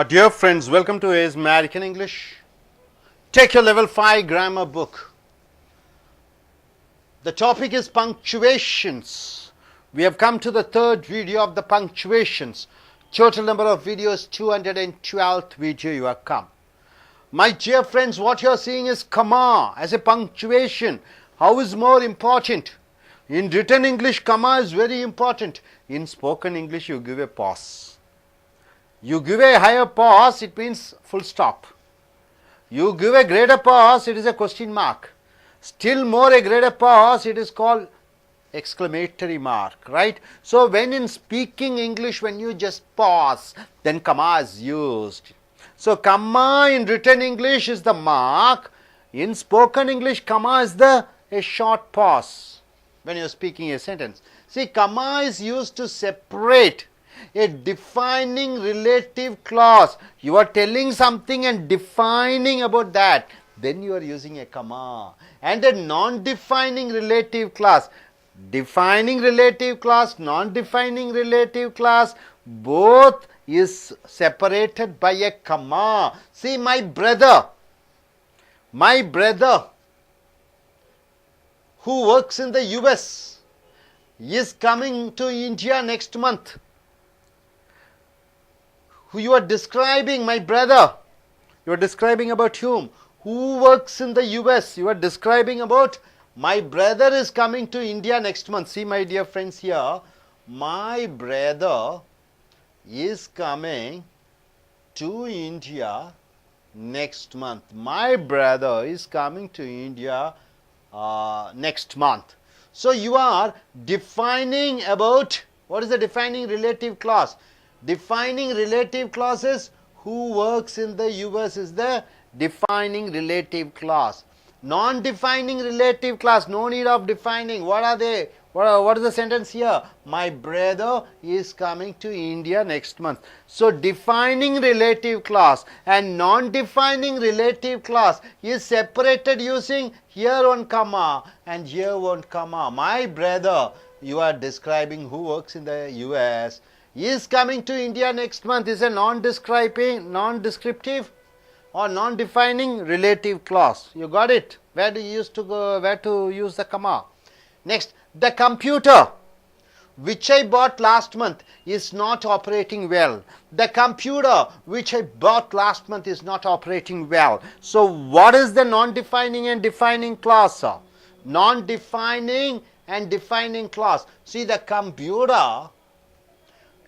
Dear friends, welcome to AS American English. Take your level 5 grammar book. The topic is punctuations. We have come to the third video of the punctuations. Total number of videos, 212th video you have come. My dear friends, what you are seeing is comma as a punctuation. How is more important? In written English, comma is very important. In spoken English, you give a pause. You give a higher pause, it means full stop. You give a greater pause, it is a question mark. Still more a greater pause, it is called exclamatory mark, right? So when in speaking English, when you just pause, then comma is used. So comma in written English is the mark. In spoken English, comma is a short pause when you are speaking a sentence. See, comma is used to separate a defining relative clause. You are telling something and defining about that, then you are using a comma. And a non-defining relative clause. Defining relative clause, non-defining relative clause, both is separated by a comma. See, my brother who works in the US is coming to India next month. Who you are describing, my brother, you are describing about whom? Who works in the US? You are describing about my brother is coming to India next month. See, my dear friends, here, my brother is coming to India next month. My brother is coming to India next month. So you are defining about, what is the defining relative clause? Defining relative clause is who works in the US is the defining relative clause. Non-defining relative clause, no need of defining. What are they? What is the sentence here? My brother is coming to India next month. So defining relative clause and non-defining relative clause is separated using here one comma and here one comma. My brother, you are describing who works in the US, is coming to India next month is a non-descriptive or non-defining relative clause. You got it? Where to use the comma? Next, the computer which I bought last month is not operating well. The computer which I bought last month is not operating well. So what is the non-defining and defining clause? Non-defining and defining clause. See, the computer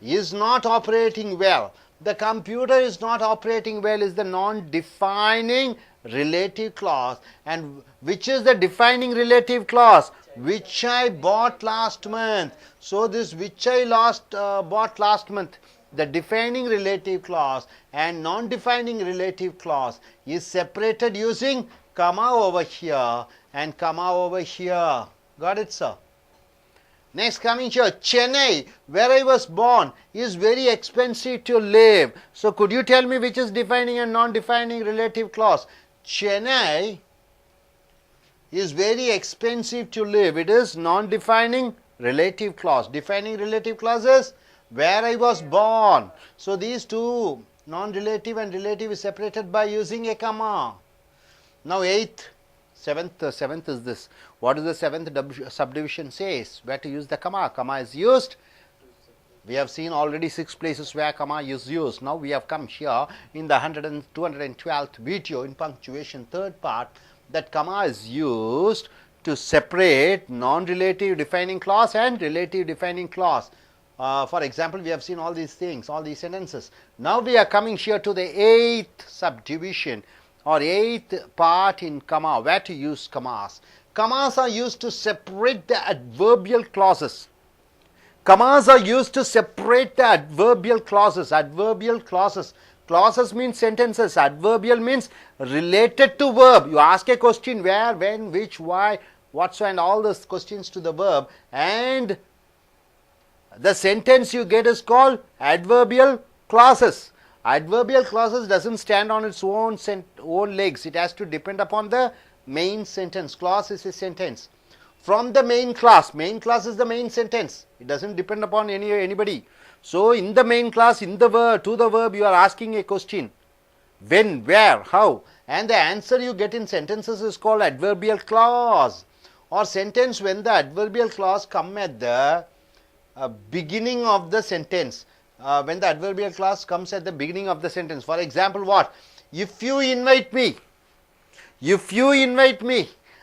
is not operating well. The computer is not operating well is the non-defining relative clause. And which is the defining relative clause? Which I bought last month. So this which I bought last month, the defining relative clause and non-defining relative clause is separated using comma over here and comma over here. Got it, sir? Next, coming here, Chennai, where I was born, is very expensive to live. So could you tell me which is defining and non-defining relative clause? Chennai is very expensive to live. It is non-defining relative clause. Defining relative clause is where I was born. So these two, non-relative and relative, is separated by using a comma. Now seventh is this. What is the seventh subdivision says? Where to use the comma? Comma is used. We have seen already 6 places where comma is used. Now we have come here in the 212th video in punctuation third part that comma is used to separate non-relative defining clause and relative defining clause. For example, we have seen all these things, all these sentences. Now we are coming here to the 8th subdivision or 8th part in comma, where to use commas. Commas are used to separate the adverbial clauses. Commas are used to separate the adverbial clauses. Adverbial clauses. Clauses means sentences. Adverbial means related to verb. You ask a question where, when, which, why, what, so, and all those questions to the verb, and the sentence you get is called adverbial clauses. Adverbial clauses doesn't stand on its own legs. It has to depend upon the main sentence. Clause is a sentence. From the main class is the main sentence. It doesn't depend upon anybody. So in the main class, in the verb, to the verb, you are asking a question. When, where, how, and the answer you get in sentences is called adverbial clause, or sentence when the adverbial clause come at the beginning of the sentence. When the adverbial clause comes at the beginning of the sentence. For example, what? If you invite me,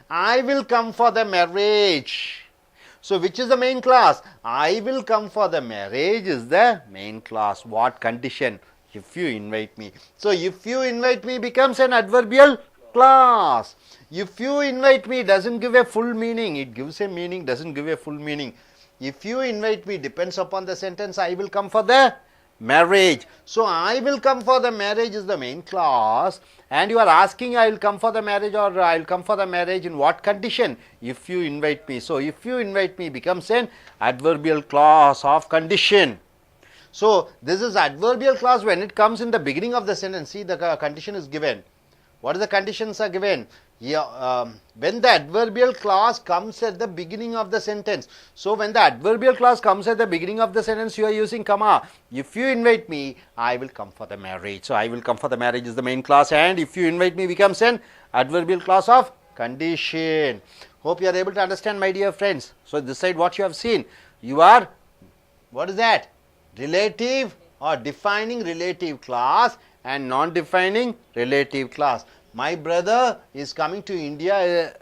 I will come for the marriage. So which is the main clause? I will come for the marriage is the main clause. What condition? If you invite me. So if you invite me becomes an adverbial clause. If you invite me doesn't give a full meaning. It gives a meaning, doesn't give a full meaning. If you invite me depends upon the sentence I will come for the marriage. So I will come for the marriage is the main clause, and you are asking I will come for the marriage or I will come for the marriage in what condition? If you invite me. So if you invite me becomes an adverbial clause of condition. So this is adverbial clause when it comes in the beginning of the sentence. See, the condition is given. What are the conditions are given? Yeah, when the adverbial clause comes at the beginning of the sentence. So when the adverbial clause comes at the beginning of the sentence, you are using comma. If you invite me, I will come for the marriage. So I will come for the marriage is the main clause, and if you invite me becomes an adverbial clause of condition. Hope you are able to understand, my dear friends. So this side what you have seen, you are, what is that? Relative or defining relative clause and non-defining relative clause. My brother is coming to India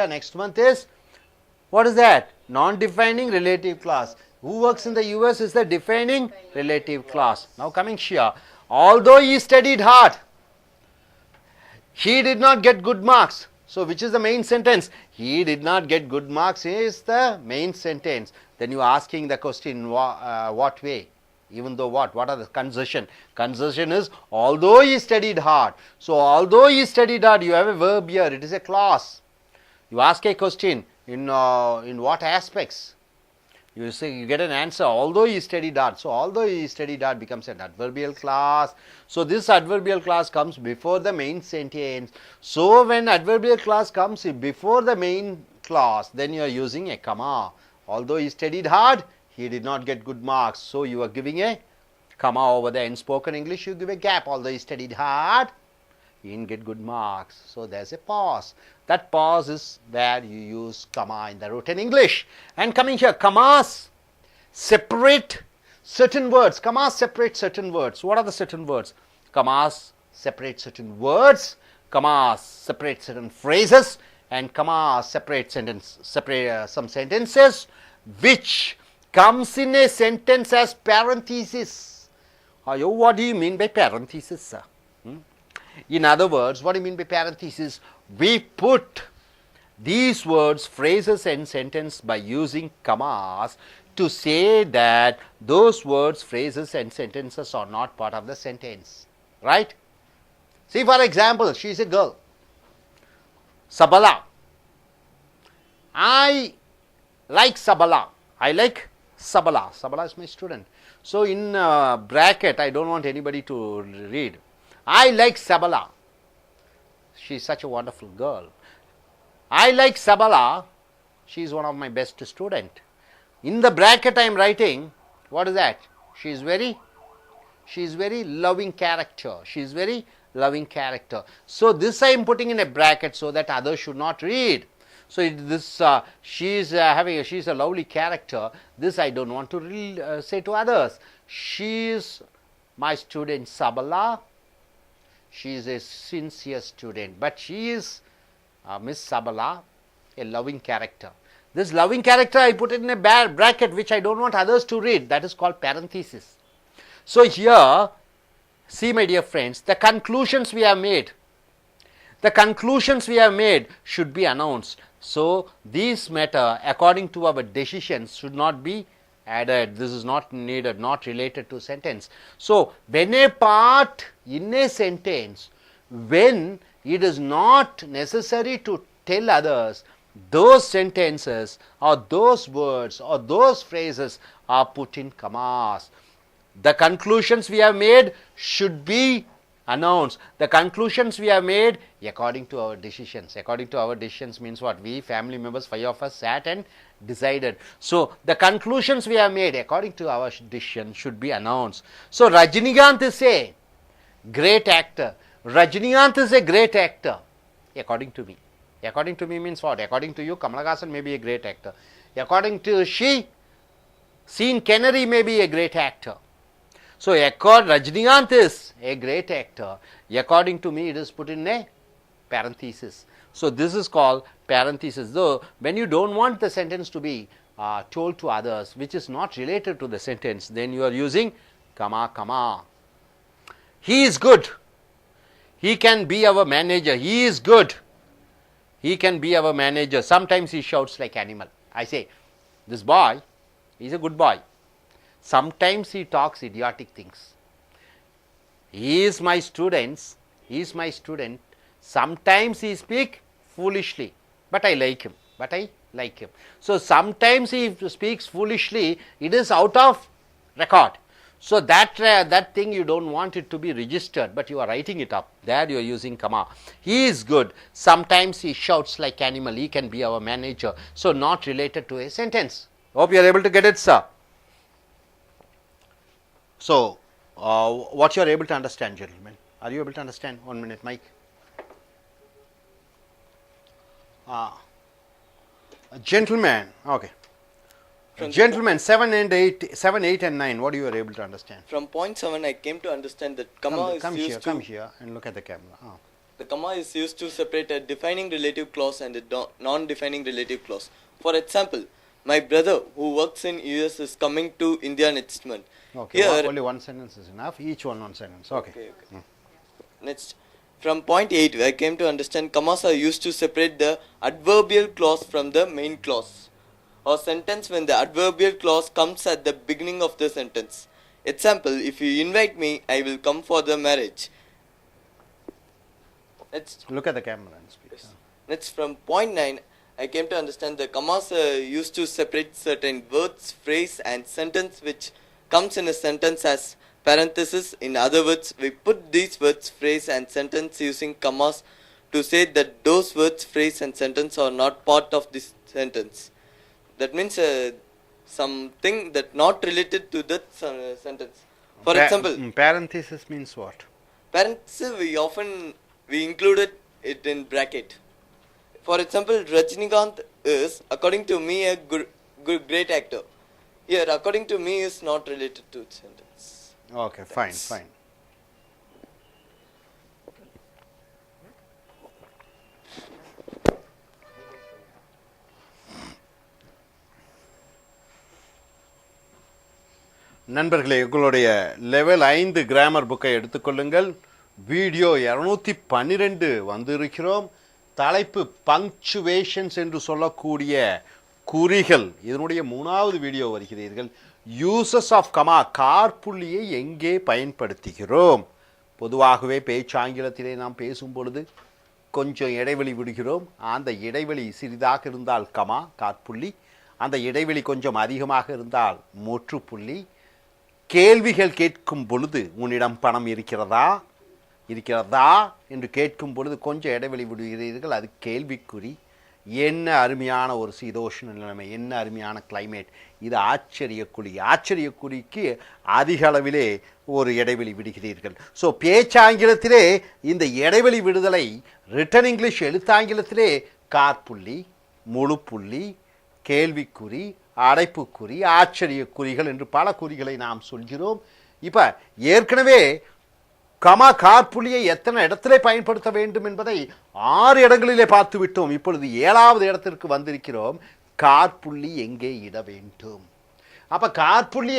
next month is, what is that? Non-defining relative clause. Who works in the US is the defining relative clause. Now coming here, although he studied hard, he did not get good marks. So which is the main sentence? He did not get good marks is the main sentence. Then you are asking the question, what way? Even though what? What are the conjunction? Conjunction is although he studied hard. So although he studied hard, you have a verb here. It is a clause. You ask a question in what aspects? You say you get an answer. Although he studied hard. So although he studied hard becomes an adverbial clause. So this adverbial clause comes before the main sentence. So when adverbial clause comes before the main clause, then you are using a comma. Although he studied hard, he did not get good marks. So you are giving a comma over there. In spoken English, you give a gap. Although he studied hard, he didn't get good marks. So there's a pause. That pause is where you use comma in the written English. And coming here, commas separate certain words. Commas separate certain words. What are the certain words? Commas separate certain words. Commas separate certain phrases. And commas separate some sentences which comes in a sentence as parenthesis. What do you mean by parenthesis, sir? In other words, what do you mean by parenthesis? We put these words, phrases and sentence by using commas to say that those words, phrases and sentences are not part of the sentence. Right? See, for example, she is a girl. Sabala. I like Sabala. I like Sabala. Sabala is my student. So in bracket, I don't want anybody to read. I like Sabala. She is such a wonderful girl. I like Sabala. She is one of my best student. In the bracket I am writing, what is that? She is very loving character. She is very loving character. So this I am putting in a bracket so that others should not read. So this she is a lovely character. This I don't want to say to others. She is my student Sabala. She is a sincere student, but she is Miss Sabala, a loving character. This loving character I put it in a bracket which I don't want others to read. That is called parenthesis. So here, see my dear friends, the conclusions we have made. The conclusions we have made should be announced. So these matter according to our decisions should not be added. This is not needed, not related to sentence. So when a part in a sentence, when it is not necessary to tell others, those sentences or those words or those phrases are put in commas. The conclusions we have made should be Announce. The conclusions we have made according to our decisions. According to our decisions means what? We family members, 5 of us sat and decided. So the conclusions we have made according to our decision should be announced. So Rajinikanth is a great actor. Rajinikanth is a great actor according to me. According to me means what? According to you, Kamal Haasan may be a great actor. According to she, Sean Connery may be a great actor. So Rajinikanth is a great actor. According to me, it is put in a parenthesis. So this is called parenthesis. Though when you don't want the sentence to be told to others, which is not related to the sentence, then you are using comma, comma. He is good. He can be our manager. He is good. He can be our manager. Sometimes he shouts like animal. I say, this boy is a good boy. Sometimes he talks idiotic things. He is my student. He is my student. Sometimes he speaks foolishly, but I like him. So sometimes he speaks foolishly. It is out of record. So that thing you don't want it to be registered, but you are writing it up. There you are using comma. He is good. Sometimes he shouts like animal. He can be our manager. So not related to a sentence. Hope you are able to get it, sir. So what you are able to understand, gentlemen? Are you able to understand? 1 minute, Mike. Gentlemen, okay. Gentlemen, 7, 8 and 9, what you are able to understand? From point 7, I came to understand that comma is used to... Come here and look at the camera. The comma is used to separate a defining relative clause and a non-defining relative clause. For example, my brother who works in US is coming to India next month. Okay, here, only one sentence is enough, each one sentence. Okay. Next, from point 8, I came to understand commas are used to separate the adverbial clause from the main clause or sentence when the adverbial clause comes at the beginning of the sentence. Example, if you invite me, I will come for the marriage. Next, look at the camera and speak. Yes. Next, from point 9, I came to understand the commas are used to separate certain words, phrase and sentence which comes in a sentence as parenthesis. In other words, we put these words, phrase and sentence using commas to say that those words, phrase and sentence are not part of this sentence. That means something that not related to that sentence. For example, parenthesis means what? Parenthesis we included it in bracket. For example, Rajinikanth is, according to me, a great actor. Here, according to me, is not related to sentence. Okay, fine. நண்பர்களே, உங்களுடைய level 5 grammar புக்கை எடுத்துக்கொள்ளுங்கள். Video 212 வந்திருக்கிறோம். தலைப்பு punctuations என்று சொல்லக்கூடிய குறிகள். இதனுடைய 3வது வீடியோ வருகிறீர்கள். யூசஸ் ஆஃப் கமா, காற்புள்ளியை எங்கே பயன்படுத்துகிறோம்? பொதுவாகவே பேச்சாங்கிலத்திலே நாம் பேசும் பொழுது கொஞ்சம் இடைவெளி விடுகிறோம். அந்த இடைவெளி சிறிதாக இருந்தால் கமா, காற்புள்ளி. அந்த இடைவெளி கொஞ்சம் அதிகமாக இருந்தால் முற்றுப்புள்ளி. கேள்விகள் கேட்கும் பொழுது உன்னிடம் பணம் இருக்கிறதா என்று கேட்கும் பொழுது கொஞ்சம் இடைவெளி விடுகிறீர்கள், அது கேள்விக்குறி. என்ன அருமையான ஒரு சீதோஷ்ண நிலைமை, என்ன அருமையான கிளைமேட், இது ஆச்சரியக்குறி. ஆச்சரியக்குறிக்கு அதிக அளவிலே ஒரு இடைவெளி விடுகிறீர்கள். ஸோ பேச்சாங்கிலத்திலே இந்த இடைவெளி விடுதலை, ரிட்டன் இங்கிலீஷ் எழுத்தாங்கிலத்திலே காற்புள்ளி, முழுப்புள்ளி, கேள்விக்குறி, அடைப்புக்குறி, ஆச்சரியக்குறிகள் என்று பல குறிகளை நாம் சொல்கிறோம். இப்போ ஏற்கனவே கமா காற்புள்ளியை எத்தனை இடத்திலே பயன்படுத்த வேண்டும் என்பதை 6 இடங்களிலே பார்த்து விட்டோம். இப்பொழுது 7வது இடத்திற்கு வந்திருக்கிறோம். காற்புள்ளி எங்கே இட வேண்டும்? அப்போ காற்புள்ளி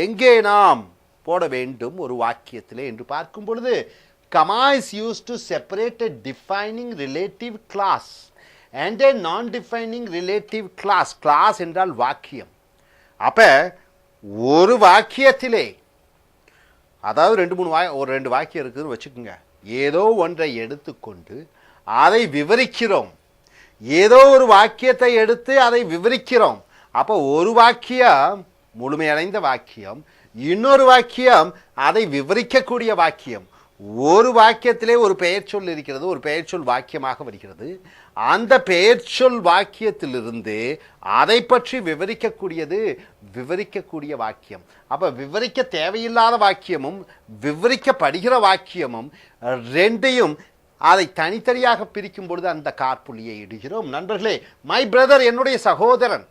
எங்கே நாம் போட வேண்டும் ஒரு வாக்கியத்திலே என்று பார்க்கும் பொழுது, comma is used to separate a defining relative class and a non-defining relative class. Clause என்றால் வாக்கியம். அப்போ ஒரு வாக்கியத்திலே, அதாவது 2 வாக்கியம் இருக்குதுன்னு வச்சுக்கோங்க. ஏதோ ஒன்றை எடுத்துக்கொண்டு அதை விவரிக்கிறோம். ஏதோ ஒரு வாக்கியத்தை எடுத்து அதை விவரிக்கிறோம். அப்போ ஒரு வாக்கியம் முழுமையடைந்த வாக்கியம், இன்னொரு வாக்கியம் அதை விவரிக்கக்கூடிய வாக்கியம். ஒரு வாக்கியத்திலே ஒரு பெயர்ச்சொல் இருக்கிறது, ஒரு பெயர்ச்சொல் வாக்கியமாக வருகிறது. அந்த பெயர்ச்சொல் வாக்கியத்திலிருந்து அதை பற்றி விவரிக்கக்கூடிய வாக்கியம். அப்ப விவரிக்க தேவையில்லாத வாக்கியமும் விவரிக்கப்படுகிற வாக்கியமும் ரெண்டையும் அதை தனித்தனியாக பிரிக்கும் பொழுது அந்த காற்புள்ளியை இடுகிறோம். நண்பர்களே, மை பிரதர், என்னுடைய சகோதரன்,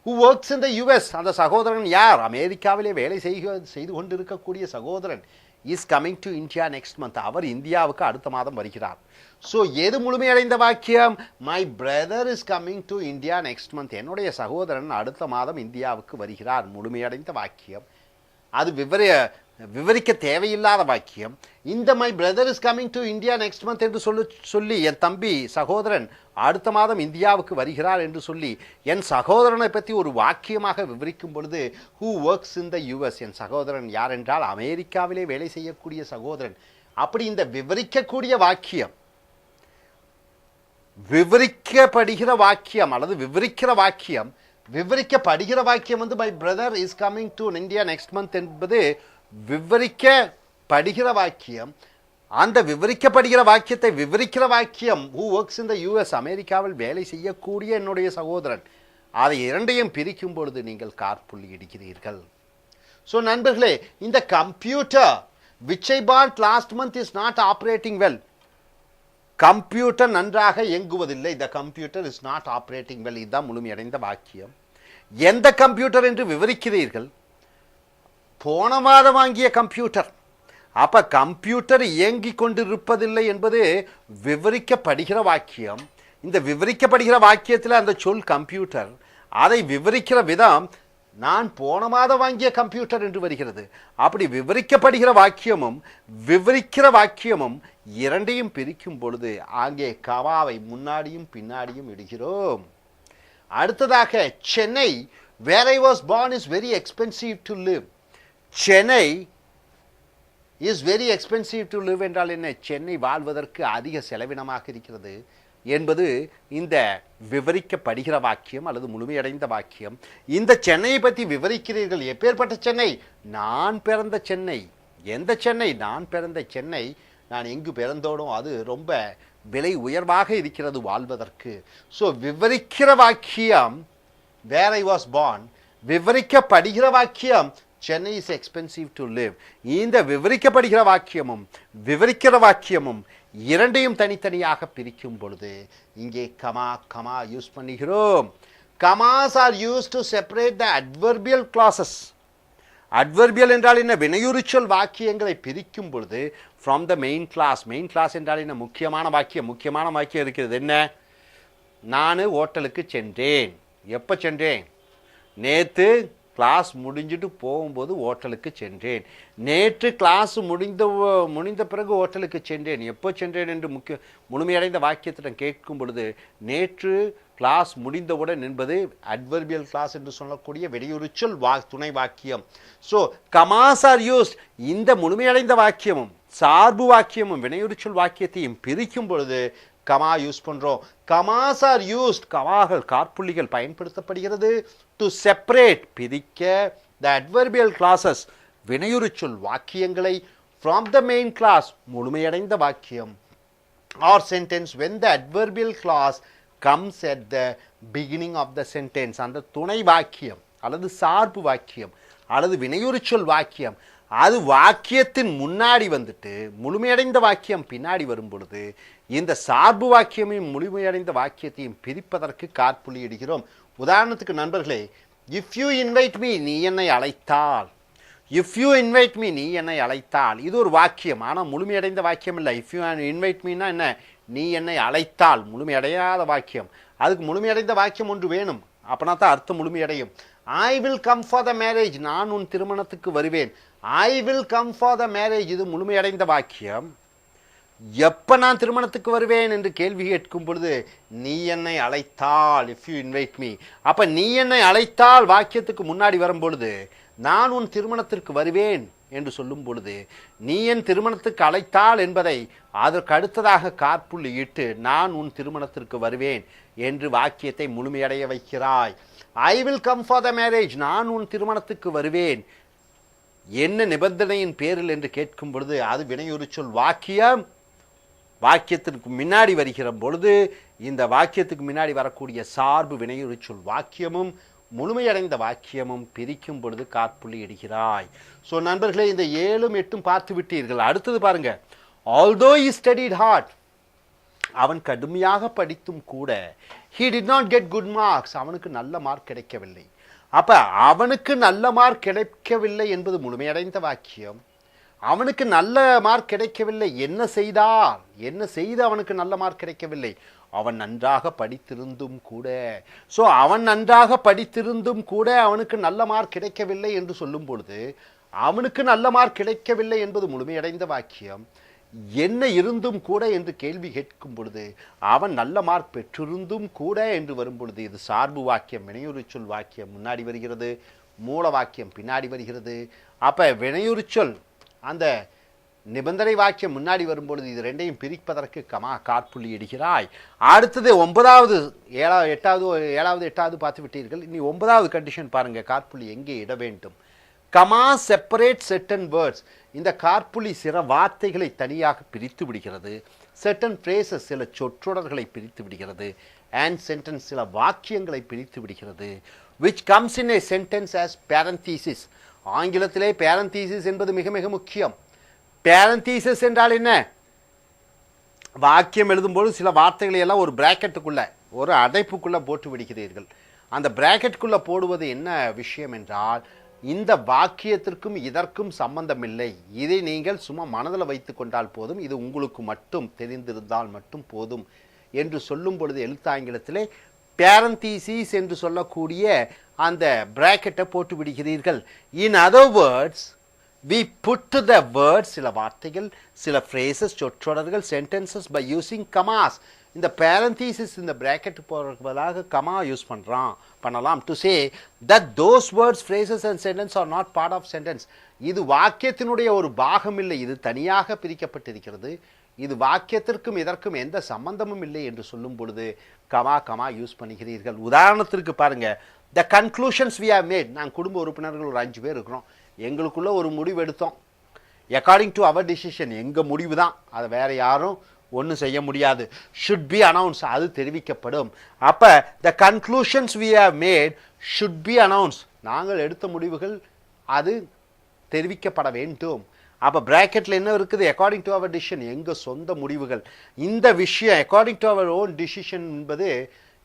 who works in the US, அந்த சகோதரன் யார்? அமெரிக்காவிலே வேலை செய்து கொண்டிருக்கக்கூடிய சகோதரன் is coming to India next month. அவர் இந்தியாவுக்கு அடுத்த மாதம் வருகிறார். ஸோ எது முழுமையடைந்த வாக்கியம்? My brother is coming to India next month. என்னுடைய சகோதரன் அடுத்த மாதம் இந்தியாவுக்கு வருகிறார். முழுமையடைந்த வாக்கியம். அது விவரிக்க தேவையில்லாத வாக்கியம். இந்த my brother is coming to India next month என்று சொல்லி என் தம்பி சகோதரன் அடுத்த மாதம் இந்தியாவுக்கு வருகிறார் என்று சொல்லி என் சகோதரனை பற்றி ஒரு வாக்கியமாக விவரிக்கும் பொழுது who works in the US, என் சகோதரன் யார் என்றால் அமெரிக்காவிலே வேலை செய்யக்கூடிய சகோதரன். அப்படி இந்த விவரிக்கக்கூடிய வாக்கியம், விவரிக்கப்படுகிற வாக்கியம் அல்லது விவரிக்கிற வாக்கியம், விவரிக்கப்படுகிற வாக்கியம் வந்து my brother is coming to India next month என்பது விவரிக்கப்படுகிற வாக்கியம். அந்த விவரிக்கப்படுகிற வாக்கியத்தை விவரிக்கிற வாக்கியம் who works in the US, அமெரிக்காவில் வேலை செய்யக்கூடிய என்னுடைய சகோதரன். அதை இரண்டையும் பிரிக்கும் பொழுது நீங்கள் காற்புள்ளி இடுகிறீர்கள். ஸோ நண்பர்களே, இந்த computer which I bought last month is not operating well. Computer நன்றாக இயங்குவதில்லை. இந்த computer is not operating well. இதுதான் முழுமையடைந்த வாக்கியம். எந்த கம்ப்யூட்டர் என்று விவரிக்கிறீர்கள்? போன மாதம் வாங்கிய கம்ப்யூட்டர். அப்ப கம்ப்யூட்டர் இயங்கிக் கொண்டிருப்பதில்லை என்பது விவரிக்கப்படுகிற வாக்கியம். இந்த விவரிக்கப்படுகிற வாக்கியத்தில் அந்த சொல் கம்ப்யூட்டர், அதை விவரிக்கிற விதம் நான் போன மாதம் வாங்கிய கம்ப்யூட்டர் என்று வருகிறது. அப்படி விவரிக்கப்படுகிற வாக்கியமும் விவரிக்கிற வாக்கியமும் இரண்டையும் பிரிக்கும் பொழுது அங்கே கமாவை முன்னாடியும் பின்னாடியும் இடுகிறோம். அடுத்ததாக, Chennai where I was born is very expensive to live. Chennai is very expensive to live என்றால் என்ன? சென்னை வாழ்வதற்கு அதிக செலவினமாக இருக்கிறது என்பது இந்த விவரிக்கப்படுகிற வாக்கியம் அல்லது முழுமையடைந்த வாக்கியம். இந்த சென்னையை பற்றி விவரிக்கிறீர்கள். எப்பேற்பட்ட சென்னை? நான் பிறந்த சென்னை. எந்த சென்னை? நான் பிறந்த சென்னை. நான் எங்கு பிறந்தோனோ அது ரொம்ப விலை உயர்வாக இருக்கிறது வாழ்வதற்கு. ஸோ விவரிக்கிற வாக்கியம் வேர் ஐ வாஸ் பார்ன், விவரிக்கப்படுகிற வாக்கியம் Chennai is expensive to live. இந்த விவரிக்கப்படுகிற வாக்கியமும் விவரிக்கிற வாக்கியமும் இரண்டையும் தனித்தனியாக பிரிக்கும் பொழுது இங்கே கமா யூஸ் பண்ணுகிறோம். Commas are used to separate the adverbial clauses. Adverbial என்றால் என்ன? வினையுரிச்சொல் வாக்கியங்களை பிரிக்கும் பொழுது from the main clause. Main clause என்றால் என்ன? முக்கியமான வாக்கியம். முக்கியமான வாக்கியம் இருக்கிறது என்ன? நான் ஹோட்டலுக்கு சென்றேன். எப்போ சென்றேன்? நேற்று கிளாஸ் முடிஞ்சிட்டு போகும்போது ஹோட்டலுக்கு சென்றேன். நேற்று கிளாஸ் முடிந்த பிறகு ஹோட்டலுக்கு சென்றேன். எப்போ சென்றேன் என்று முழுமையடைந்த வாக்கியத்திடம் கேட்கும் பொழுது நேற்று கிளாஸ் முடிந்தவுடன் என்பது அட்வர்பியல் கிளாஸ் என்று சொல்லக்கூடிய வினையுரிச்சொல் துணை வாக்கியம். So commas are used. இந்த முழுமையடைந்த வாக்கியமும் சார்பு வாக்கியமும் வினையுரிச்சொல் வாக்கியத்தையும் பிரிக்கும் பொழுது கமா யூஸ் பண்றோம். Khamas are used. கமாகள் காற்புள்ளிகள் பயன்படுத்தப்படுகிறது டு செப்பரேட், பிரிக்க த அட்வர்பியல் கிளாஸஸ், வினையுரிச்சொல் வாக்கியங்களை ஃப்ரம் த மெயின் கிளாஸ், முழுமையடைந்த வாக்கியம் or sentence when the adverbial clause comes at the beginning of the sentence. அந்த துணை வாக்கியம் அல்லது சார்பு வாக்கியம் அல்லது வினையுரிச்சொல் வாக்கியம் அது வாக்கியத்தின் முன்னாடி வந்துட்டு முழுமையடைந்த வாக்கியம் பின்னாடி வரும் பொழுது இந்த சார்பு வாக்கியமையும் முழுமையடைந்த வாக்கியத்தையும் பிரிப்பதற்கு காற்புள்ளி இடுகிறோம். உதாரணத்துக்கு நண்பர்களே, இஃப் யூ இன்வைட் மீ, நீ என்னை அழைத்தால். இஃப் யூ இன்வைட் மீ, நீ என்னை அழைத்தால். இது ஒரு வாக்கியம், ஆனால் முழுமையடைந்த வாக்கியம் இல்லை. இஃப் யூ இன்வைட் மீனா என்ன? நீ என்னை அழைத்தால். முழுமையடையாத வாக்கியம். அதுக்கு முழுமையடைந்த வாக்கியம் ஒன்று வேணும், அப்படின்னா தான் அர்த்தம் முழுமையடையும். I will come for the marriage, நான் உன் திருமணத்துக்கு வருவேன். I will come for the marriage, இது முழுமையடைந்த வாக்கியம். எப்போ நான் திருமணத்துக்கு வருவேன் என்று கேள்வி கேட்கும் பொழுது நீ என்னை அழைத்தால், இஃப் யூ இன்வைட் மீ. அப்போ நீ என்னை அழைத்தால் வாக்கியத்துக்கு முன்னாடி வரும் பொழுது நான் உன் திருமணத்திற்கு வருவேன் என்று சொல்லும் பொழுது நீ என் திருமணத்துக்கு அழைத்தால் என்பதை அதற்கு அடுத்ததாக காற்புள்ளி இட்டு நான் உன் திருமணத்திற்கு வருவேன் என்று வாக்கியத்தை முழுமையடைய வைக்கிறாய். I will come for the marriage, நான் உன் திருமணத்துக்கு வருவேன். என்ன நிபந்தனையின் பேரில் என்று கேட்கும் பொழுது அது வினையுரிச்சொல் வாக்கியம். வாக்கியத்திற்கு முன்னாடி வருகிற பொழுது இந்த வாக்கியத்துக்கு முன்னாடி வரக்கூடிய சார்பு வினையுரிச்சொல் வாக்கியமும் முழுமையடைந்த வாக்கியமும் பிரிக்கும் பொழுது காற்புள்ளி இடுகிறாய். ஸோ நண்பர்களே, இந்த 7 8 பார்த்து விட்டீர்கள். அடுத்தது பாருங்க. ஆல்தோ he studied hard, அவன் கடுமையாக படித்தும் கூட he did not get good marks, அவனுக்கு நல்ல மார்க் கிடைக்கவில்லை. அப்ப அவனுக்கு நல்ல மார்க் கிடைக்கவில்லை என்பது முழுமையடைந்த வாக்கியம். அவனுக்கு நல்ல மார்க் கிடைக்கவில்லை, என்ன செய்தால், என்ன செய்து அவனுக்கு நல்ல மார்க் கிடைக்கவில்லை? அவன் நன்றாக படித்திருந்தும் கூட. ஸோ அவன் நன்றாக படித்திருந்தும் கூட அவனுக்கு நல்ல மார்க் கிடைக்கவில்லை என்று சொல்லும் பொழுது அவனுக்கு நல்ல மார்க் கிடைக்கவில்லை என்பது முழுமையடைந்த வாக்கியம். என்ன இருந்தும் கூட என்று கேள்வி கேட்கும் பொழுது அவன் நல்ல மார்க் பெற்றிருந்தும் கூட என்று வரும் பொழுது இது சார்பு வாக்கியம். வினையுரிச்சொல் வாக்கியம் முன்னாடி வருகிறது, மூல வாக்கியம் பின்னாடி வருகிறது. அப்ப வினையுரிச்சொல் அந்த நிபந்தனை வாக்கியம் முன்னாடி வரும்பொழுது இது ரெண்டையும் பிரிப்பதற்கு காற்புள்ளி இடுகிறாய். அடுத்தது 9வது 7வது பார்த்து விட்டீர்கள். இனி 9வது கண்டிஷன் பாருங்க. காற்புள்ளி எங்கே இட வேண்டும்? Comma separate certain words. இந்த காற்புள்ளி சில வார்த்தைகளை தனியாக பிரித்து விடுகிறது. certain phrases சில சொற்றொடர்களை பிரித்து விடுகிறது. and sentence சில வாக்கியங்களை பிரித்து விடுகிறது. which comes in a sentence as parenthesis. ஆங்கிலத்திலே parenthesis என்பது மிக மிக முக்கியம். parenthesis என்றால் என்ன? வாக்கியம் எழுதும்போது சில வார்த்தைகளை எல்லாம் ஒரு பிராக்கெட்டுக்குள்ள, ஒரு அடைப்புக்குள்ள போட்டு விடுகிறீர்கள். அந்த பிராக்கெட்டுக்குள்ள போடுவது என்ன விஷயம் என்றால், இந்த வாக்கியத்திற்கும் இதற்கும் சம்பந்தமில்லை, இதை நீங்கள் சும்மா மனதில் வைத்துக் கொண்டால் போதும், இது உங்களுக்கு மட்டும் தெரிந்திருந்தால் மட்டும் போதும் என்று சொல்லும் பொழுது எழுத்தாங்கிலத்திலே parenthesis என்று சொல்லக்கூடிய அந்த பிராக்கெட்டை போட்டு விடுகிறீர்கள். in other words, we put to the words சில வார்த்தைகள், சில phrases சொற்றொடர்கள், sentences by using commas. இந்த parenthesis இந்த bracket போறதுக்கு பதிலாக comma யூஸ் பண்ணலாம் to say that those words, phrases and sentences are not part of sentence. இது வாக்கியத்தினுடைய ஒரு பாகம் இல்லை, இது தனியாக பிரிக்கப்பட்டிருக்கிறது, இது வாக்கியத்திற்கும் இதற்கும் எந்த சம்பந்தமும் இல்லை என்று சொல்லும் பொழுது கமா யூஸ் பண்ணுகிறீர்கள். உதாரணத்திற்கு பாருங்க. the conclusions we have made. நான் குடும்ப உறுப்பினர்கள் ஒரு 5 பேர் இருக்கிறோம், எங்களுக்குள்ள ஒரு முடிவு எடுத்தோம். according to our decision, எங்க முடிவு தான், அதை வேற யாரும் ஒன்றும் செய்ய முடியாது. should be announced, அது தெரிவிக்கப்படும். அப்ப the conclusions we have made should be announced, நாங்கள் எடுத்த முடிவுகள் அது தெரிவிக்கப்பட வேண்டும். அப்ப பிராக்கெட்ல என்ன இருக்குது? according to our decision, எங்க சொந்த முடிவுகள். இந்த விஷயம் according to our own decision என்பது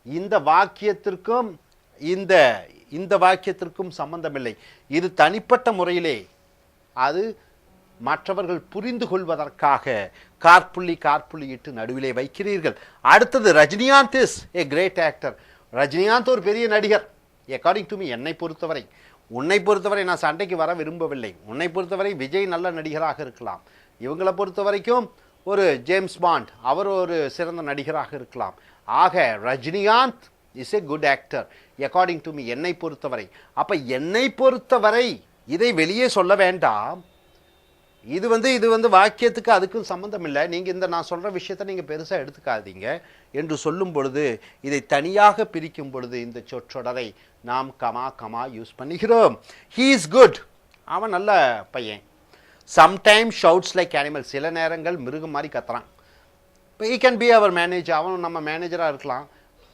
இந்த வாக்கியத்திற்கும் இந்த வாக்கியத்திற்கும் சம்பந்தமில்லை, இது தனிப்பட்ட முறையிலே அது மற்றவர்கள் புரிந்து கொள்வதற்காக காற்புள்ளி இட்டு நடுவிலே வைக்கிறீர்கள். அடுத்தது Rajinikanth is a great actor. Rajinikanth ஒரு பெரிய நடிகர். according to me, என்னை பொறுத்தவரை, உன்னை பொறுத்தவரை நான் சண்டைக்கு வர விரும்பவில்லை. உன்னை பொறுத்தவரை விஜய் நல்ல நடிகராக இருக்கலாம், இவங்களை பொறுத்த வரைக்கும் ஒரு ஜேம்ஸ் பாண்ட் அவர் ஒரு சிறந்த நடிகராக இருக்கலாம். ஆக Rajinikanth is a good actor according to me, என்னை பொறுத்தவரை. அப்ப என்னை பொறுத்தவரை இதை வெளியே சொல்ல வேண்டாம். இது வந்து வாக்கியத்துக்கு அதுக்கும் சம்பந்தம் இல்லை, நீங்க இந்த நான் சொல்ற விஷயத்தை நீங்க பெருசா எடுத்துக்காதீங்க என்று சொல்லும் பொழுது இதை தனியாக பிரிக்கும் பொழுது இந்த சொற்றொடரை நாம் கமா யூஸ் பண்ணுகிறோம். he is good, அவன் நல்ல பையன். sometimes shouts like animal, சில நேரங்கள் மிருகம் மாதிரி கத்துறான். he can be our manager, அவன் நம்ம மேனேஜரா இருக்கலாம்.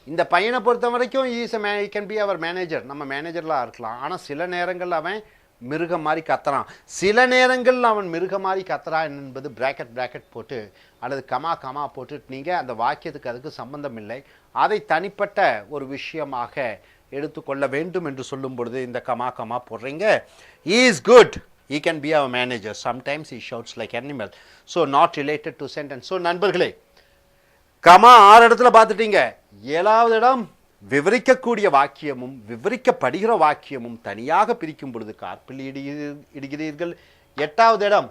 இந்த பையனை பொறுத்த வரைக்கும் he can be our manager, நம்ம மேனேஜர்லாம் இருக்கலாம். ஆனா சில நேரங்கள் அவன் மிருகம் மாதிரி கத்துறான். சில நேரங்கள் அவன் மிருகம் மாதிரி கத்துறான் என்பது பிராக்கெட் போட்டு அல்லது கமா போட்டு நீங்க அந்த வாக்கியத்துக்கு அதுக்கு சம்பந்தம் இல்லை, அதை தனிப்பட்ட ஒரு விஷயமாக எடுத்துக்கொள்ள வேண்டும் என்று சொல்லும் பொழுது இந்த கமா போடுறீங்க. he is good, he can be our manager, sometimes he shouts like animal, so not related to sentence. so நண்பர்களே, கமா 6 இடத்துல பார்த்துட்டீங்க. 7வது இடம் விவரிக்கக்கூடிய வாக்கியமும் விவரிக்கப்படுகிற வாக்கியமும் தனியாக பிரிக்கும் பொழுது காற்புள்ளி இடுகிறீர்கள். 8வது இடம்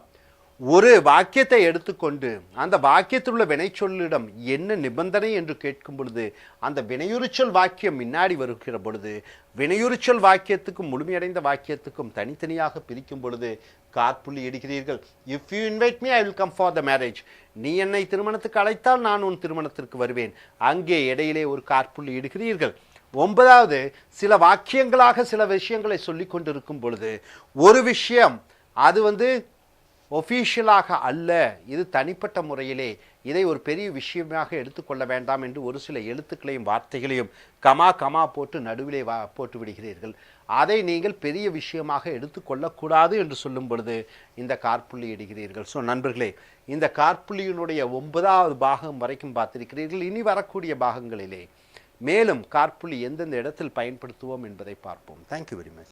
ஒரு வாக்கியத்தை எடுத்துக்கொண்டு அந்த வாக்கியத்தில் உள்ள வினைச்சொல்லிடம் என்ன நிபந்தனை என்று கேட்கும் பொழுது அந்த வினையுரிச்சொல் வாக்கியம் முன்னாடி வருகிற பொழுது வினையுரிச்சொல் வாக்கியத்துக்கும் முழுமையடைந்த வாக்கியத்துக்கும் தனித்தனியாக பிரிக்கும் பொழுது காற்புள்ளி இடுகிறீர்கள். If you invite me I will come for the marriage, நீ என்னை திருமணத்துக்கு அழைத்தால் நான் உன் திருமணத்திற்கு வருவேன், அங்கே இடையிலே ஒரு காற்புள்ளி இடுகிறீர்கள். 9வது சில வாக்கியங்களாக சில விஷயங்களை சொல்லிக் கொண்டிருக்கும் பொழுது ஒரு விஷயம் அது வந்து ஒஃபீஷியலாக அல்ல, இது தனிப்பட்ட முறையிலே இதை ஒரு பெரிய விஷயமாக எடுத்துக்கொள்ள வேண்டாம் என்று ஒரு சில எழுத்துக்களையும் வார்த்தைகளையும் கமா போட்டு நடுவிலே போட்டு விடுகிறீர்கள். அதை நீங்கள் பெரிய விஷயமாக எடுத்துக்கொள்ளக்கூடாது என்று சொல்லும் பொழுது இந்த காற்புள்ளி இடுகிறீர்கள். ஸோ நண்பர்களே, இந்த காற்புள்ளியினுடைய 9வது பாகம் வரைக்கும் பார்த்திருக்கிறீர்கள். இனி வரக்கூடிய பாகங்களிலே மேலும் காற்புள்ளி எந்தெந்த இடத்தில் பயன்படுத்துவோம் என்பதை பார்ப்போம். Thank you very much.